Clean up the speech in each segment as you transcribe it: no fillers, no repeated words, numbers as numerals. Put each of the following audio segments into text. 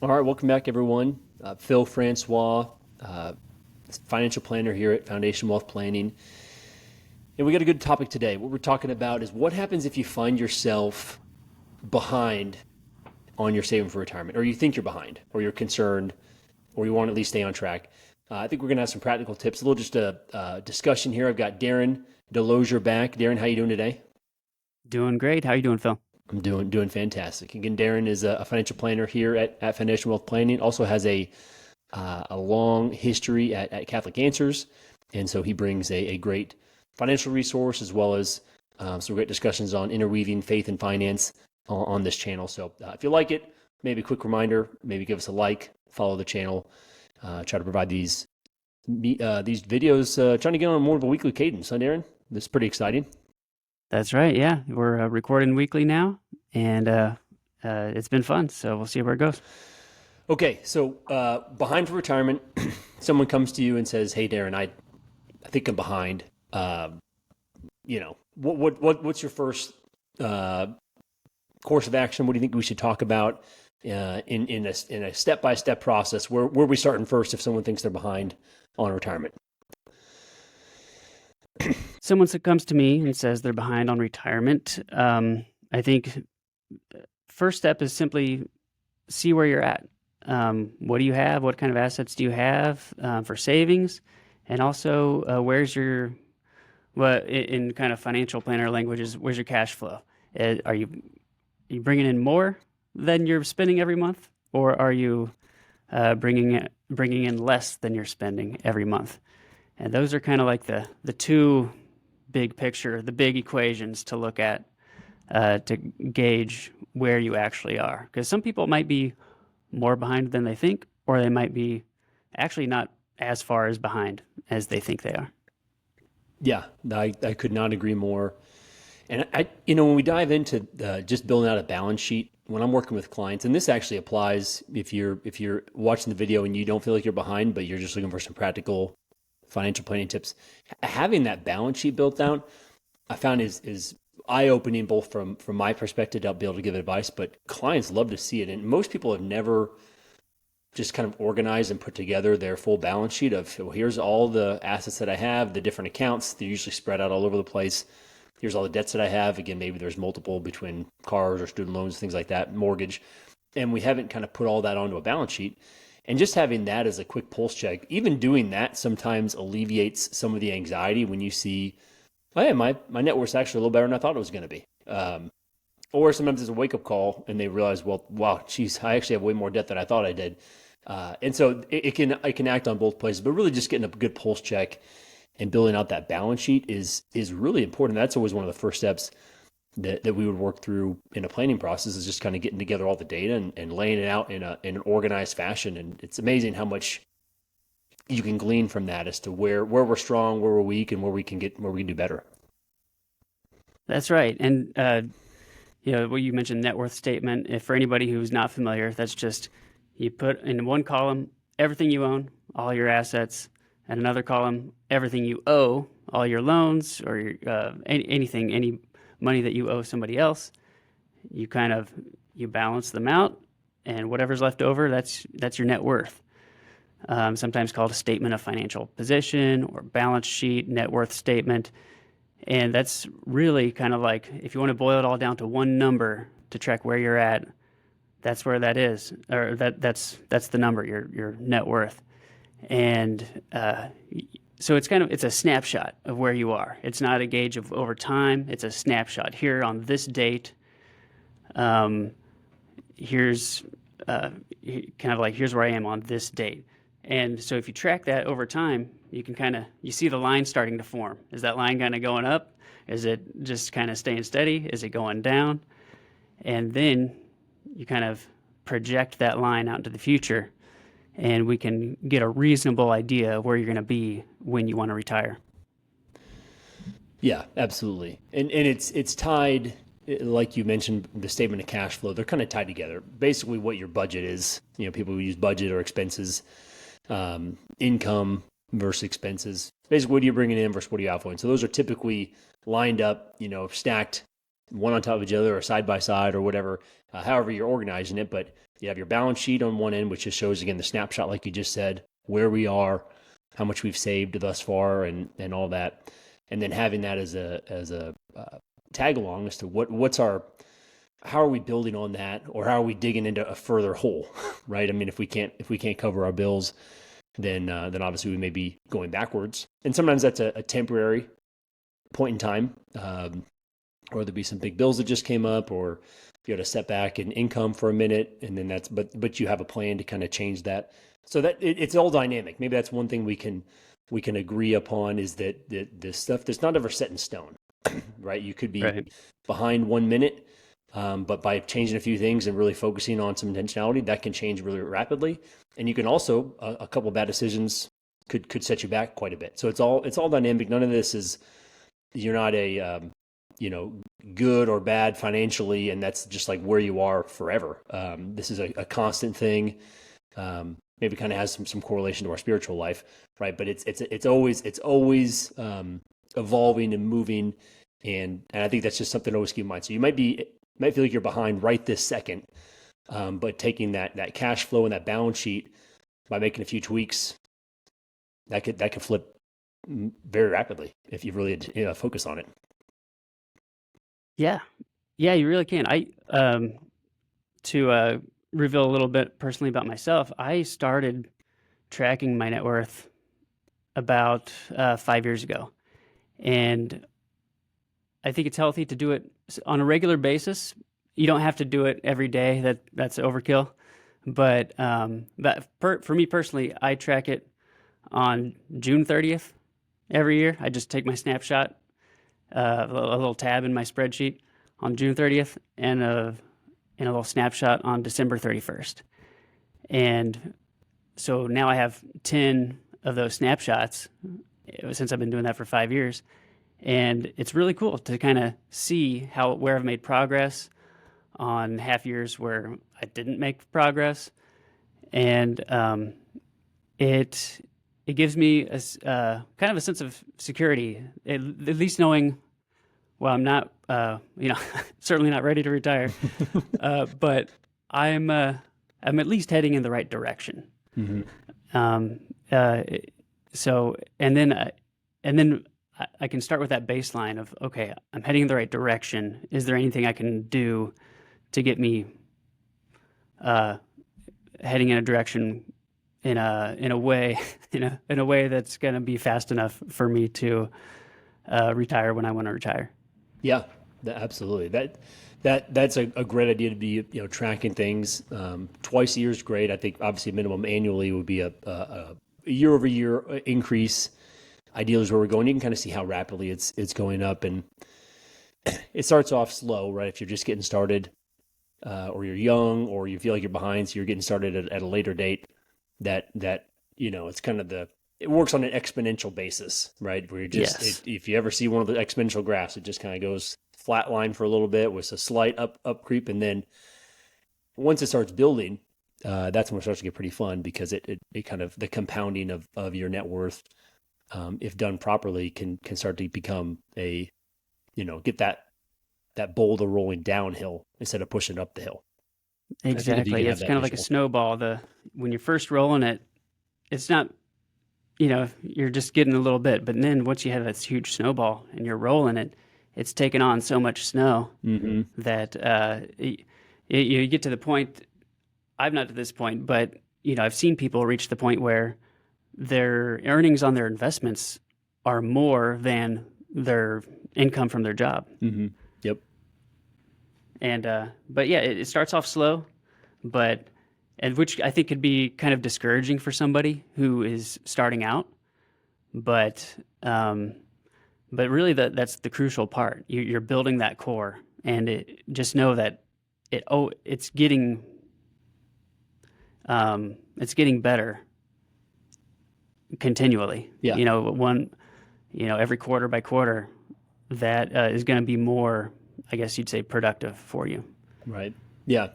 All right, welcome back, everyone. Phil Francois, uh, financial planner here at Foundation Wealth Planning. And we got a good topic today. What we're talking about is what happens if you find yourself behind on your saving for retirement, or you think you're behind, or you're concerned, or you want to at least stay on track. I think we're going to have some practical tips. A little just a discussion here. I've got Darren Delozier back. Darren, how you doing today? Doing great. How you doing, Phil? I'm doing fantastic. Again, Darren is a financial planner here at Foundation Wealth Planning. Also has a long history at Catholic Answers, and so he brings a great financial resource as well as some great discussions on interweaving faith and finance on this channel. So if you like it, maybe a quick reminder, maybe give us a like, follow the channel, try to provide these videos, trying to get on more of a weekly cadence. Huh, Darren? This is pretty exciting. That's right. Yeah, we're recording weekly now, and it's been fun. So we'll see where it goes. Okay, so behind for retirement, someone comes to you and says, "Hey, Darren, I think I'm behind. What's your first uh, course of action? What do you think we should talk about in a step by step process? Where are we starting first if someone thinks they're behind on retirement?" Someone comes to me and says they're behind on retirement. I think first step is simply see where you're at. What do you have? What kind of assets do you have for savings? And also, where's your what in kind of financial planner languages? Where's your cash flow? Are you bringing in more than you're spending every month, or are you bringing in less than you're spending every month? And those are kind of like the two big picture, the big equations to look at to gauge where you actually are. Because some people might be more behind than they think, or they might be actually not as far as behind as they think they are. Yeah, I could not agree more. And when we dive into just building out a balance sheet, when I'm working with clients, and this actually applies if you're watching the video and you don't feel like you're behind, but you're just looking for some practical financial planning tips, having that balance sheet built out, I found is eye opening both from my perspective to be able to give advice, but clients love to see it. And most people have never just kind of organized and put together their full balance sheet of, well, here's all the assets that I have, the different accounts. They're usually spread out all over the place. Here's all the debts that I have. Again, maybe there's multiple between cars or student loans, things like that, mortgage. And we haven't kind of put all that onto a balance sheet. And just having that as a quick pulse check, even doing that sometimes alleviates some of the anxiety when you see, oh, yeah, my net worth's actually a little better than I thought it was going to be. Or sometimes it's a wake up call and they realize, well, wow, geez, I actually have way more debt than I thought I did. And so it can act on both places, but really just getting a good pulse check and building out that balance sheet is really important. That's always one of the first steps that we would work through in a planning process, is just kind of getting together all the data and laying it out in an organized fashion. And it's amazing how much you can glean from that as to where we're strong, where we're weak, and where we can do better. That's right. And what you mentioned, net worth statement. If for anybody who's not familiar, that's just you put in one column everything you own, all your assets, and another column everything you owe, all your loans or anything, any money that you owe somebody else. You kind of you balance them out, and whatever's left over, that's your net worth. Sometimes called a statement of financial position or balance sheet, net worth statement. And that's really kind of like if you want to boil it all down to one number to track where you're at, that's where that is, or that's the number, your net worth. And so it's a snapshot of where you are. It's not a gauge of over time. It's a snapshot here on this date. Um, here's kind of like here's where I am on this date. And so if you track that over time, you can you see the line starting to form. Is that line kind of going up? Is it just kind of staying steady? Is it going down? And then you kind of project that line out into the future, and we can get a reasonable idea of where you're going to be when you want to retire. Yeah, absolutely. And it's tied, like you mentioned, the statement of cash flow. They're kind of tied together. Basically, what your budget is. People who use budget or expenses, income versus expenses. Basically, what are you bringing in versus what are you outflowing? So those are typically lined up, stacked one on top of each other or side by side or whatever, however you're organizing it. But you have your balance sheet on one end, which just shows, again, the snapshot, like you just said, where we are, how much we've saved thus far, and all that. And then having that as a tag along as to how are we building on that, or how are we digging into a further hole, right? I mean, if we can't cover our bills, then obviously we may be going backwards. And sometimes that's a temporary point in time, or there'll be some big bills that just came up, or you had a setback in income for a minute, and then but you have a plan to kind of change that. So that it's all dynamic. Maybe that's one thing we can agree upon, is that the stuff that's not ever set in stone, right? You could be Right. behind 1 minute, but by changing a few things and really focusing on some intentionality, that can change really rapidly. And you can also, a couple of bad decisions could set you back quite a bit. So it's all dynamic. None of this is, you're not a good or bad financially, and that's just like where you are forever. This is a constant thing. Maybe kind of has some correlation to our spiritual life, right? But it's always evolving and moving, and I think that's just something to always keep in mind. So you might feel like you're behind right this second, but taking that cash flow and that balance sheet, by making a few tweaks, that could flip very rapidly if you really focus on it. Yeah. Yeah, you really can. To reveal a little bit personally about myself, I started tracking my net worth about 5 years ago. And I think it's healthy to do it on a regular basis. You don't have to do it every day. That's overkill. But for me personally, I track it on June 30th every year. I just take my snapshot, a little tab in my spreadsheet on June 30th, and a little snapshot on December 31st. And so now I have 10 of those snapshots since I've been doing that for 5 years. And it's really cool to kind of see where I've made progress on half years where I didn't make progress. And it gives me kind of a sense of security, at least knowing, well, I'm not, certainly not ready to retire, but I'm at least heading in the right direction. Mm-hmm. So, and then I can start with that baseline of, okay, I'm heading in the right direction. Is there anything I can do to get me heading in a direction in a way that's going to be fast enough for me to retire when I want to retire? Yeah, absolutely. That's a great idea, to be tracking things twice a year is great. I think obviously minimum annually would be a year over year increase. Ideal is where we're going. You can kind of see how rapidly it's going up, and it starts off slow, right? If you're just getting started, or you're young, or you feel like you're behind, so you're getting started at a later date. That it's kind of it works on an exponential basis, right? Where you're just, Yes. if you ever see one of the exponential graphs, it just kind of goes flatline for a little bit with a slight up creep, and then once it starts building, that's when it starts to get pretty fun, because it kind of, the compounding of your net worth, if done properly, can start to become get that boulder rolling downhill instead of pushing up the hill. I think if you Exactly. can have It's that kind of like a visual. snowball. When you're first rolling it, it's not, you're just getting a little bit, but then once you have this huge snowball and you're rolling it, it's taken on so much snow Mm-hmm. that you get to the point. I'm not to this point, but I've seen people reach the point where their earnings on their investments are more than their income from their job. Mm-hmm. Yep. And but yeah, it starts off slow, and which I think could be kind of discouraging for somebody who is starting out. But really, that's the crucial part. You're building that core, and just know that it's getting better continually. Yeah. Every quarter by quarter, that is going to be more, I guess you'd say, productive for you. Right. Yeah.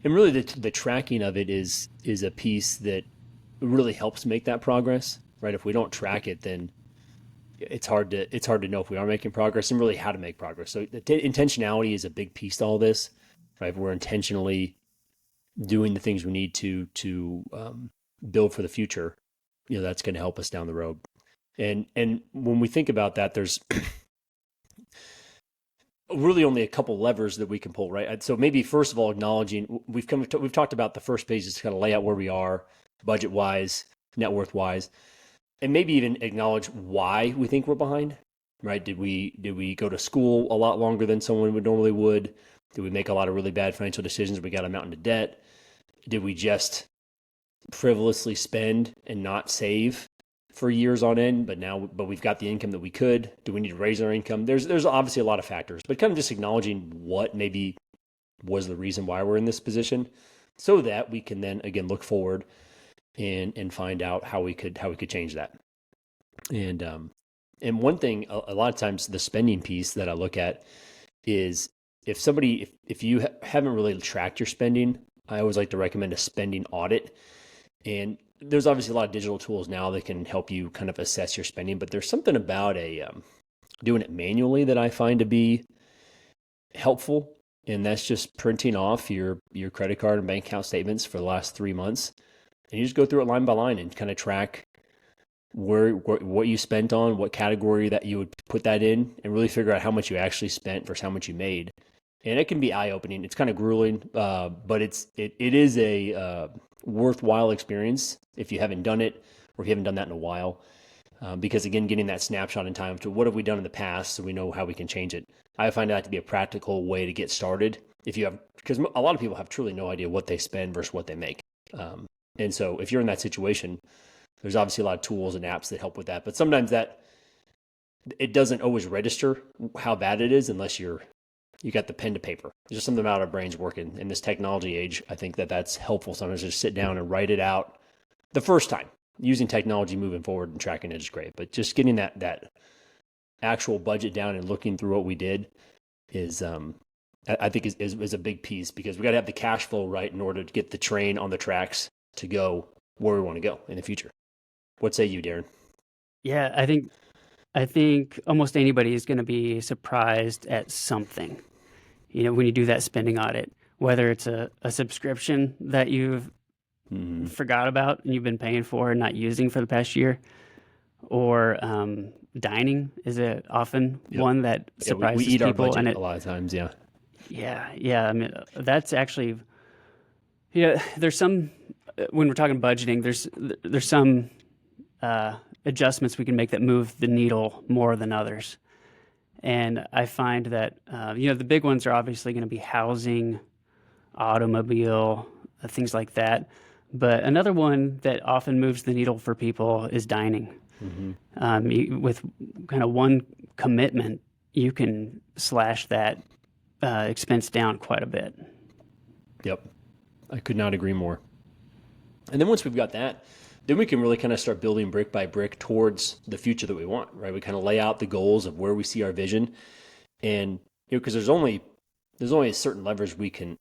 And really, the tracking of it is a piece that really helps make that progress, right? If we don't track it, then it's hard to know if we are making progress and really how to make progress. So intentionality is a big piece to all this, right? If we're intentionally doing the things we need to build for the future, that's going to help us down the road. And when we think about that, there's really only a couple levers that we can pull, right? So maybe first of all, acknowledging we've talked about the first page is to kind of lay out where we are, budget wise, net worth wise, and maybe even acknowledge why we think we're behind, right? Did we go to school a lot longer than someone would normally would? Did we make a lot of really bad financial decisions? We got a mountain of debt. Did we just frivolously spend and not save for years on end, but we've got the income that we could? Do we need to raise our income? There's obviously a lot of factors, but kind of just acknowledging what maybe was the reason why we're in this position, so that we can then again look forward and find out how we could change that. And one thing, a lot of times the spending piece that I look at is if you haven't really tracked your spending, I always like to recommend a spending audit. And there's obviously a lot of digital tools now that can help you kind of assess your spending, but there's something about doing it manually that I find to be helpful. And that's just printing off your credit card and bank account statements for the last 3 months. And you just go through it line by line and kind of track what you spent on, what category that you would put that in, and really figure out how much you actually spent versus how much you made. And it can be eye-opening. It's kind of grueling, but it is a worthwhile experience if you haven't done it or if you haven't done that in a while. Because again, getting that snapshot in time to what have we done in the past so we know how we can change it. I find that to be a practical way to get started. Because a lot of people have truly no idea what they spend versus what they make. And so if you're in that situation, there's obviously a lot of tools and apps that help with that. But sometimes it doesn't always register how bad it is unless you got the pen to paper. There's just something about our brains working in this technology age. I think that's helpful sometimes, just sit down and write it out the first time. Using technology moving forward and tracking it is great, but just getting that actual budget down and looking through what we did is I think is a big piece, because we got to have the cash flow right in order to get the train on the tracks to go where we want to go in the future. What say you, Darren? Yeah, I think almost anybody is going to be surprised at something. When you do that spending audit, whether it's a subscription that you've forgot about and you've been paying for and not using for the past year, or dining is often one that surprises we eat people. Our budget and a lot of times, yeah. Yeah. I mean, that's actually, there's some, when we're talking budgeting, there's some adjustments we can make that move the needle more than others. And I find that, the big ones are obviously going to be housing, automobile, things like that. But another one that often moves the needle for people is dining. With kind of one commitment, you can slash that expense down quite a bit. Yep. I could not agree more. And then once we've got that, then we can really kind of start building brick by brick towards the future that we want, right? We kind of lay out the goals of where we see our vision. And, because there's only certain levers we can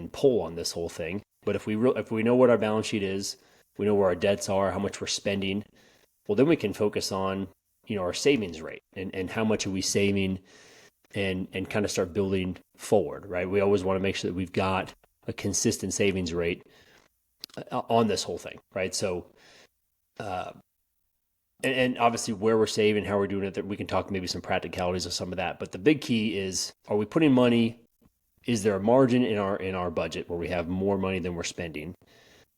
pull on this whole thing. But if we know what our balance sheet is, we know where our debts are, how much we're spending, well, then we can focus on, our savings rate and how much are we saving, and kind of start building forward, right? We always want to make sure that we've got a consistent savings rate on this whole thing, right? So, and obviously where we're saving, how we're doing it, that we can talk maybe some practicalities of some of that. But the big key is, are we putting money? Is there a margin in our budget where we have more money than we're spending?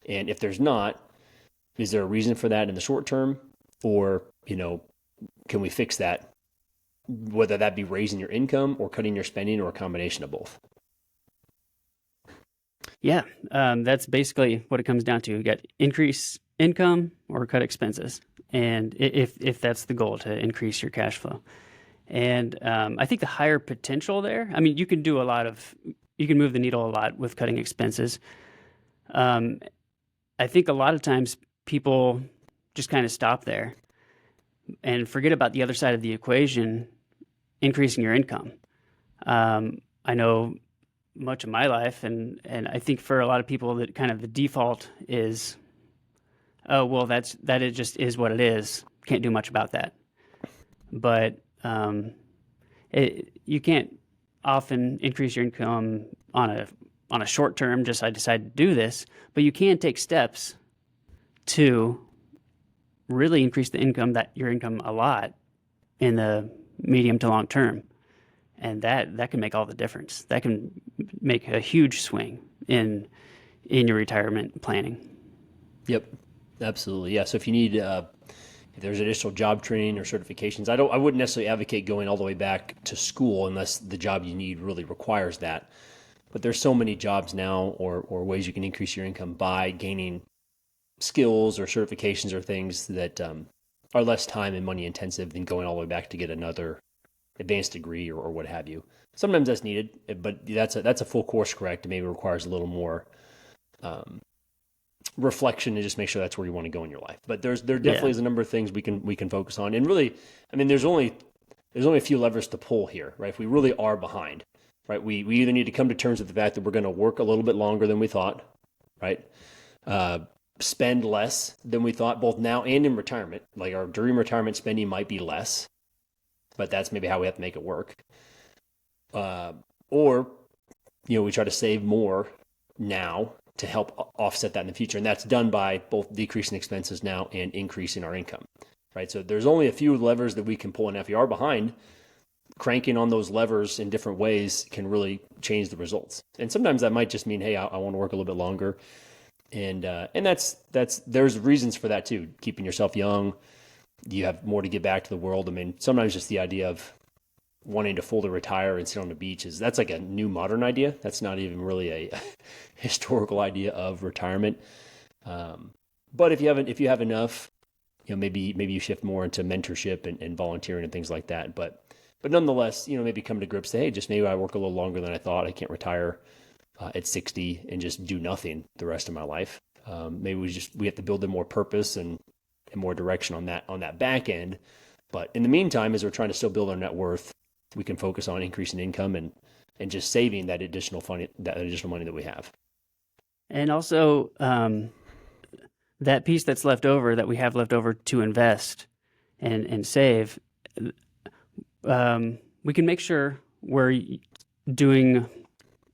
And if there's not, is there a reason for that in the short term? Or, can we fix that? Whether that be raising your income or cutting your spending, or a combination of both. Yeah, that's basically what it comes down to. You got increase income or cut expenses. And if that's the goal, to increase your cash flow. And I think the higher potential there, I mean, you can move the needle a lot with cutting expenses. I think a lot of times people just kind of stop there and forget about the other side of the equation, increasing your income. I know much of my life, and I think for a lot of people that kind of the default is, oh, well, that it just is what it is. Can't do much about that. but you can't often increase your income on a short term. Just I decided to do this, but you can take steps to really increase your income a lot in the medium to long term, and that can make all the difference. That can make a huge swing in your retirement planning. Yep, absolutely. Yeah. So if you need, if there's additional job training or certifications, I wouldn't necessarily advocate going all the way back to school unless the job you need really requires that. But there's so many jobs now or ways you can increase your income by gaining skills or certifications or things that are less time and money intensive than going all the way back to get another advanced degree or what have you. Sometimes that's needed, but that's a full course correct. It maybe requires a little more reflection to just make sure that's where you want to go in your life. But there definitely is a number of things we can focus on. And really, I mean, there's only a few levers to pull here, right? If we really are behind, right? We either need to come to terms with the fact that we're going to work a little bit longer than we thought, right? Spend less than we thought, both now and in retirement. Like our dream retirement spending might be less, but that's maybe how we have to make it work. Or, we try to save more now to help offset that in the future. And that's done by both decreasing expenses now and increasing our income, right? So there's only a few levers that we can pull, and if you are behind, cranking on those levers in different ways can really change the results. And sometimes that might just mean, hey, I want to work a little bit longer. And that's there's reasons for that too. Keeping yourself young, you have more to give back to the world. I mean, sometimes just the idea of wanting to fully retire and sit on the beach that's like a new modern idea. That's not even really a historical idea of retirement. But if you have enough, maybe you shift more into mentorship and volunteering and things like that. But nonetheless, maybe come to grips that, hey, just maybe I work a little longer than I thought. I can't retire at 60 and just do nothing the rest of my life. Maybe we have to build in more purpose and more direction on that back end. But in the meantime, as we're trying to still build our net worth, we can focus on increasing income and just saving that additional money that we have. And also that piece that's left over, that we have left over to invest and save, we can make sure we're taking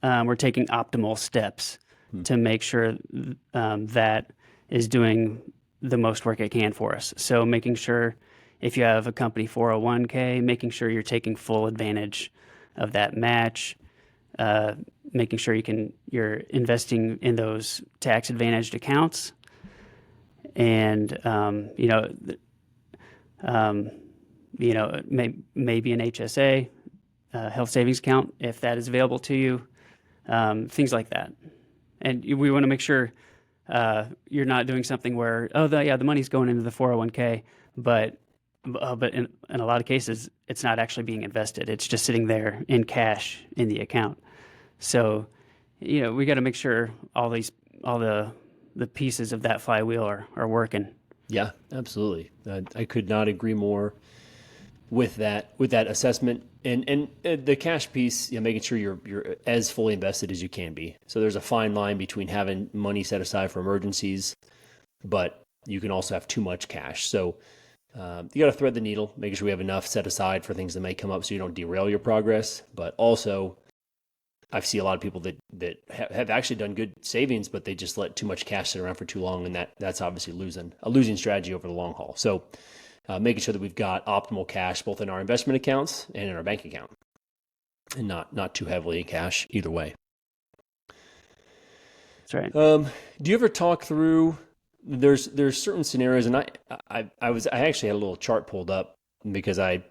optimal steps to make sure that is doing the most work it can for us. So making sure if you have a company 401k, making sure you're taking full advantage of that match, making sure you're investing in those tax advantaged accounts, and maybe an HSA, health savings account if that is available to you, things like that. And we want to make sure you're not doing something where the money's going into the 401k, but in a lot of cases it's not actually being invested. It's just sitting there in cash in the account. So we got to make sure all the pieces of that flywheel are working. Yeah, absolutely. I could not agree more with that assessment. And the cash piece, making sure you're as fully invested as you can be. So there's a fine line between having money set aside for emergencies, but you can also have too much cash. So you got to thread the needle, making sure we have enough set aside for things that may come up so you don't derail your progress. But also, I see a lot of people that have actually done good savings, but they just let too much cash sit around for too long, and that's obviously a losing strategy over the long haul. So making sure that we've got optimal cash both in our investment accounts and in our bank account, and not too heavily in cash either way. That's right. Do you ever talk through? There's certain scenarios, and I actually had a little chart pulled up because I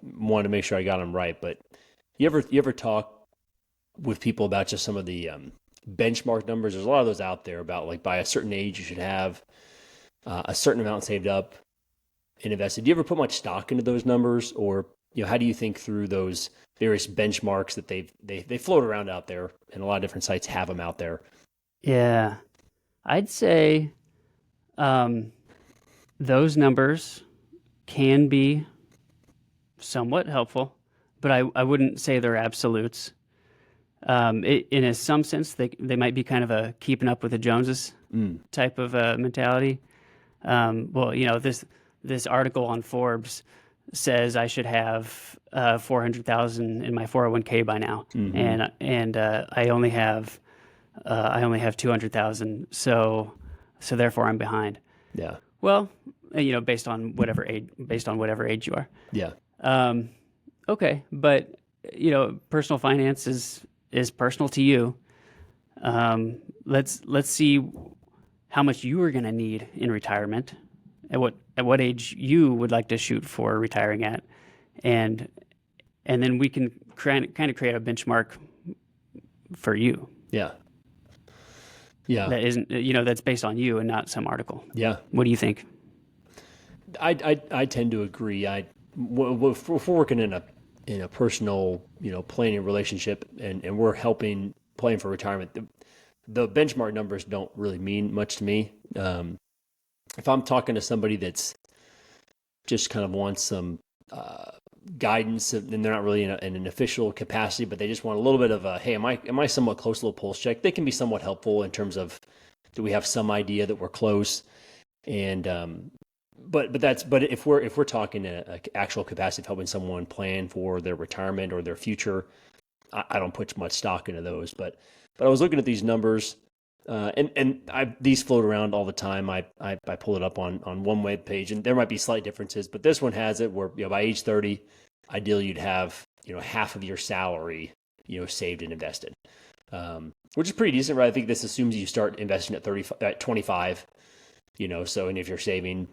wanted to make sure I got them right. But you ever talk with people about just some of the benchmark numbers? There's a lot of those out there about like by a certain age you should have a certain amount saved up and invested. Do you ever put much stock into those numbers, or how do you think through those various benchmarks that they float around out there, and a lot of different sites have them out there? Yeah, I'd say those numbers can be somewhat helpful, but I wouldn't say they're absolutes. In some sense, they might be kind of a keeping up with the Joneses type of mentality. This article on Forbes says I should have 400,000 in my 401k by now, and I only have 200,000, so therefore I'm behind. Yeah. Well, based on whatever age you are. Yeah. Okay, but personal finance is personal to you. Let's see how much you are going to need in retirement, at what age you would like to shoot for retiring at, and then we can kind of create a benchmark for you Yeah. Yeah. that isn't that's based on you and not some article. Yeah. What do you think? I tend to agree. If we're working in a personal, planning relationship, and we're helping plan for retirement, the benchmark numbers don't really mean much to me. If I'm talking to somebody that's just kind of wants some guidance, and they're not really in an official capacity, but they just want a little bit of a, hey, am I somewhat close, a little pulse check? They can be somewhat helpful in terms of, do we have some idea that we're close? And but if we're talking an actual capacity of helping someone plan for their retirement or their future, I don't put much stock into those. But I was looking at these numbers, and these float around all the time. I pull it up on one web page, and there might be slight differences, but this one has it where by age 30, ideally you'd have half of your salary saved and invested, which is pretty decent, right? I think this assumes you start investing at 25. So, and if you're saving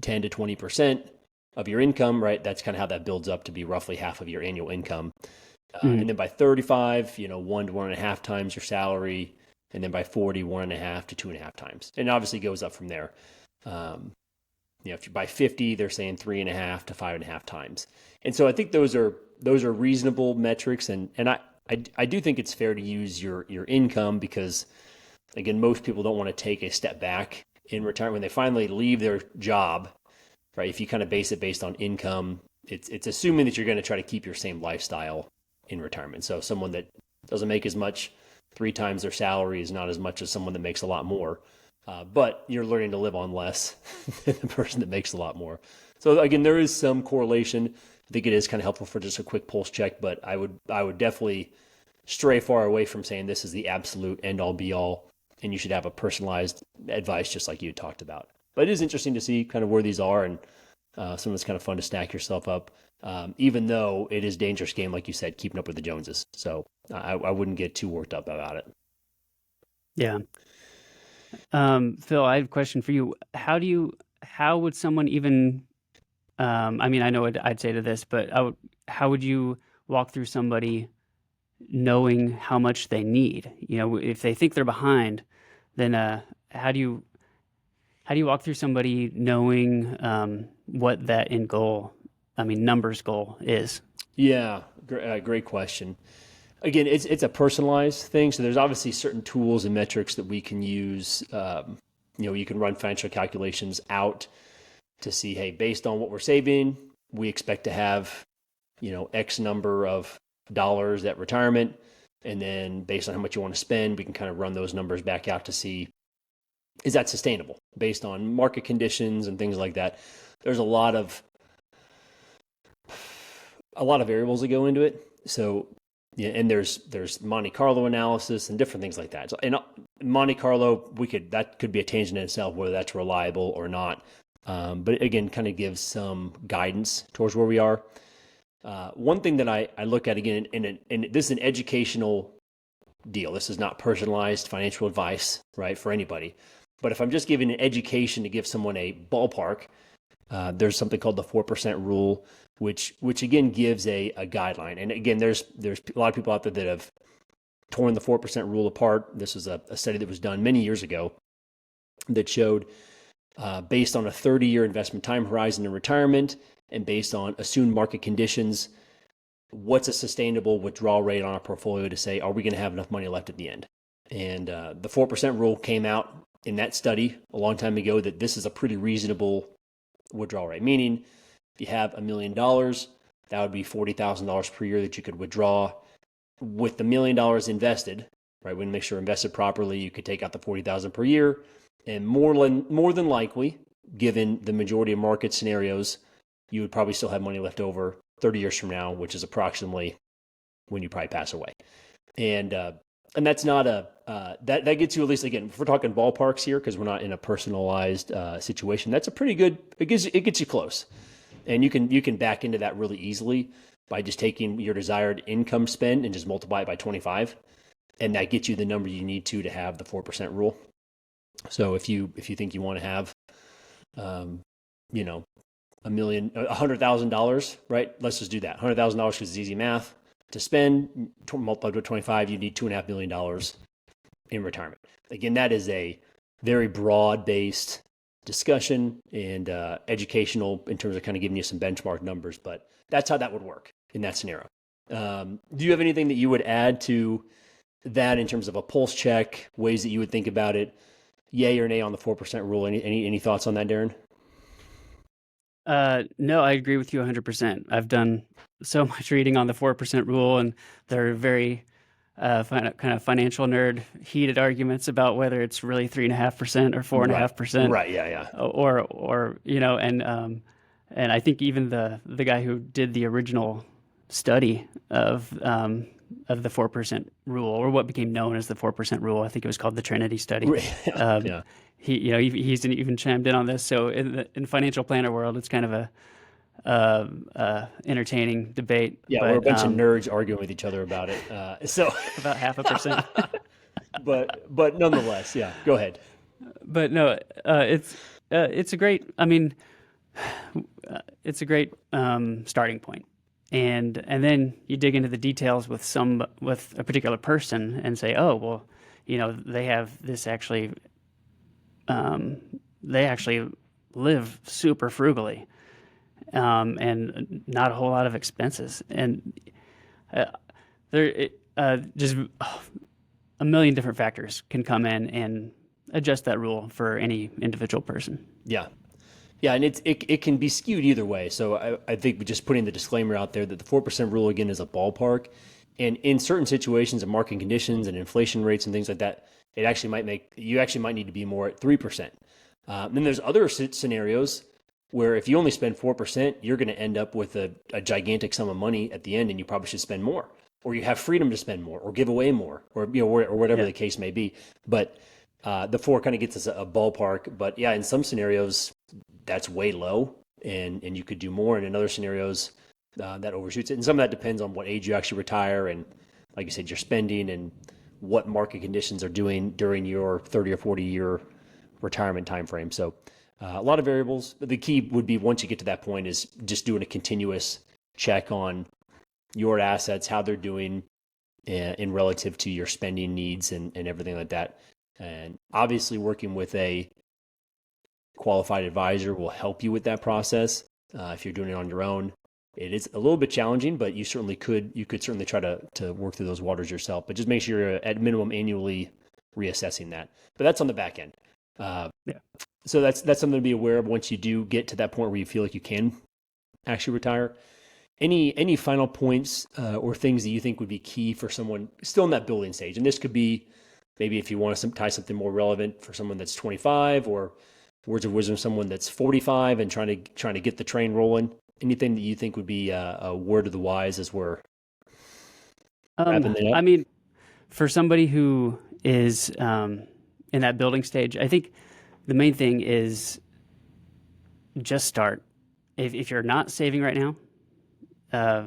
10 to 20% of your income, right, that's kind of how that builds up to be roughly half of your annual income. And then by 35, 1 to 1.5 times your salary. And then by 40, 1.5 to 2.5 times. And it obviously goes up from there. If you by 50, they're saying 3.5 to 5.5 times. And so I think those are reasonable metrics. And I do think it's fair to use your income because, again, most people don't want to take a step back in retirement when they finally leave their job, right? If you kind of base it based on income, it's assuming that you're going to try to keep your same lifestyle in retirement. So someone that doesn't make as much, 3 times their salary is not as much as someone that makes a lot more. But you're learning to live on less than the person that makes a lot more. So again, there is some correlation. I think it is kind of helpful for just a quick pulse check, but I would definitely stray far away from saying this is the absolute end all be all, and you should have a personalized advice just like you talked about. But it is interesting to see kind of where these are, and some of it's kind of fun to stack yourself up, even though it is a dangerous game, like you said, keeping up with the Joneses. So I wouldn't get too worked up about it. Yeah. Phil, I have a question for you. How would someone even, I mean, I know what I'd say to this, but how would you walk through somebody knowing how much they need? If they think they're behind, then how do you walk through somebody knowing what that numbers goal is? Yeah, great question. Again, it's a personalized thing. So there's obviously certain tools and metrics that we can use. You can run financial calculations out to see, hey, based on what we're saving, we expect to have, X number of dollars at retirement. And then based on how much you want to spend, we can kind of run those numbers back out to see, is that sustainable based on market conditions and things like that. There's a lot of variables that go into it. So, yeah, and there's Monte Carlo analysis and different things like that. So, and Monte Carlo, that could be a tangent in itself, whether that's reliable or not. But again, kind of gives some guidance towards where we are. One thing that I look at again, and this is an educational deal. This is not personalized financial advice, right, for anybody. But if I'm just giving an education to give someone a ballpark, there's something called the 4% rule, which again gives a guideline. And again, there's a lot of people out there that have torn the 4% rule apart. This is a study that was done many years ago that showed based on a 30-year investment time horizon in retirement and based on assumed market conditions, what's a sustainable withdrawal rate on our portfolio to say, are we going to have enough money left at the end? And the 4% rule came out in that study a long time ago that this is a pretty reasonable withdrawal rate, meaning if you have $1 million, that would be $40,000 per year that you could withdraw. With the $1 million invested, right? When you make sure invested properly, you could take out the $40,000 per year, and more than likely, given the majority of market scenarios, you would probably still have money left over 30 years from now, which is approximately when you probably pass away. And that's not that gets you, at least, again, if we're talking ballparks here, because we're not in a personalized situation, that's a pretty good, it gets you close. And you can back into that really easily by just taking your desired income spend and just multiply it by 25. And that gets you the number you need to have the 4% rule. So if you think you want to have, you know, $100,000, right? Let's just do that. $100,000 because it's easy math. To spend, multiplied by 25, you need $2.5 million in retirement. Again, that is a very broad-based discussion and educational in terms of kind of giving you some benchmark numbers, but that's how that would work in that scenario. Do you have anything that you would add to that in terms of a pulse check, ways that you would think about it, yay or nay on the 4% rule? Any thoughts on that, Darren? No, I agree with you 100%. I've done so much reading on the 4% rule, and there are very kind of financial nerd heated arguments about whether it's really 3.5% or 4.5%. Right. Yeah. Or and I think even the guy who did the original study of the 4% rule, or what became known as the 4% rule, I think it was called the Trinity study. Yeah. He's even chimed in on this. So in financial planner world, it's kind of a entertaining debate. Yeah, but, we're a bunch of nerds arguing with each other about it. So about 0.5%. but nonetheless, yeah. Go ahead. But no, it's a great. I mean, it's a great starting point. And then you dig into the details with a particular person and say, oh well, they have this actually. They actually live super frugally, and not a whole lot of expenses, and just a million different factors can come in and adjust that rule for any individual person. Yeah. Yeah, and it can be skewed either way. So I think just putting the disclaimer out there that the 4% rule, again, is a ballpark. And in certain situations and market conditions and inflation rates and things like that, you actually might need to be more at 3%. Then there's other scenarios where if you only spend 4%, you're going to end up with a gigantic sum of money at the end, and you probably should spend more, or you have freedom to spend more, or give away more, or or whatever the case may be. But the 4 kind of gets us a ballpark. But yeah, in some scenarios, that's way low, and you could do more. And in other scenarios, that overshoots it. And some of that depends on what age you actually retire, and like you said, your spending and what market conditions are doing during your 30 or 40 year retirement time frame. So a lot of variables. But the key would be, once you get to that point, is just doing a continuous check on your assets, how they're doing in relative to your spending needs and everything like that. And obviously working with a qualified advisor will help you with that process. If you're doing it on your own, it is a little bit challenging, but you could certainly try to work through those waters yourself. But just make sure you're at minimum annually reassessing that. But that's on the back end. So that's something to be aware of once you do get to that point where you feel like you can actually retire. Any final points or things that you think would be key for someone still in that building stage? And this could be maybe if you want to tie something more relevant for someone that's 25, or words of wisdom, someone that's 45 and trying to get the train rolling. Anything that you think would be a word of the wise as we're wrapping it up? I mean, for somebody who is in that building stage, I think the main thing is just start. If you're not saving right now,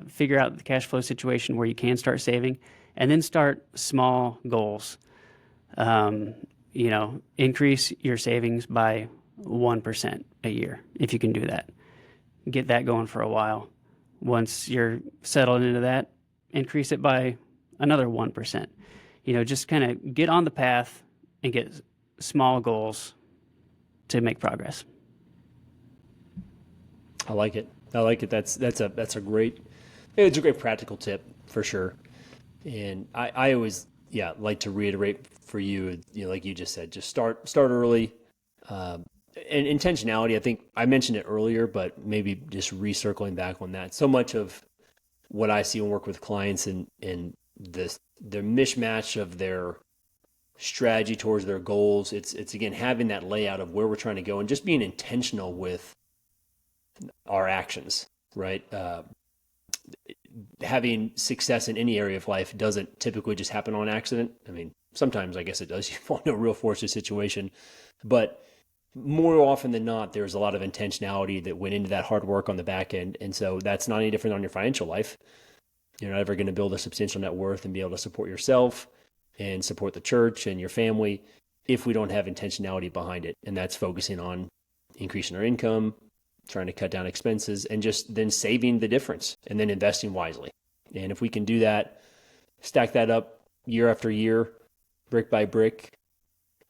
figure out the cash flow situation where you can start saving, and then start small goals. Increase your savings by 1% a year if you can do that. Get that going for a while. Once you're settled into that, increase it by another 1%. Just kind of get on the path and get small goals to make progress. I like it. That's a great practical tip for sure. And I always like to reiterate for you, like you just said, just start early. And intentionality, I think I mentioned it earlier, but maybe just recircling back on that. So much of what I see and work with clients and the mishmatch of their strategy towards their goals, it's again having that layout of where we're trying to go and just being intentional with our actions, right? Having success in any area of life doesn't typically just happen on accident. I mean, sometimes I guess it does. You fall into a real fortunate situation, but more often than not, there's a lot of intentionality that went into that hard work on the back end. And so that's not any different on your financial life. You're not ever going to build a substantial net worth and be able to support yourself and support the church and your family if we don't have intentionality behind it. And that's focusing on increasing our income, trying to cut down expenses, and just then saving the difference and then investing wisely. And if we can do that, stack that up year after year, brick by brick,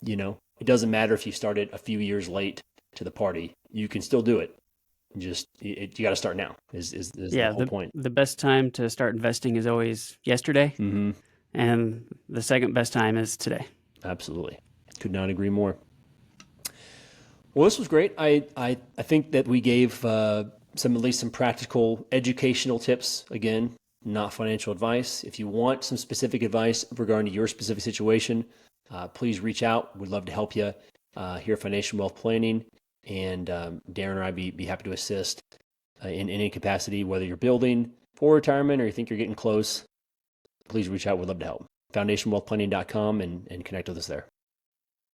it doesn't matter if you started a few years late to the party, you can still do it. You got to start now is the whole point. The best time to start investing is always yesterday. Mm-hmm. And the second best time is today. Absolutely. Could not agree more. Well, this was great. I think that we gave at least some practical educational tips. Again, not financial advice. If you want some specific advice regarding your specific situation, please reach out. We'd love to help you here at Financial Wealth Planning. And Darren and I be happy to assist in any capacity, whether you're building for retirement or you think you're getting close. Please reach out. We'd love to help. FoundationWealthPlanning.com and connect with us there.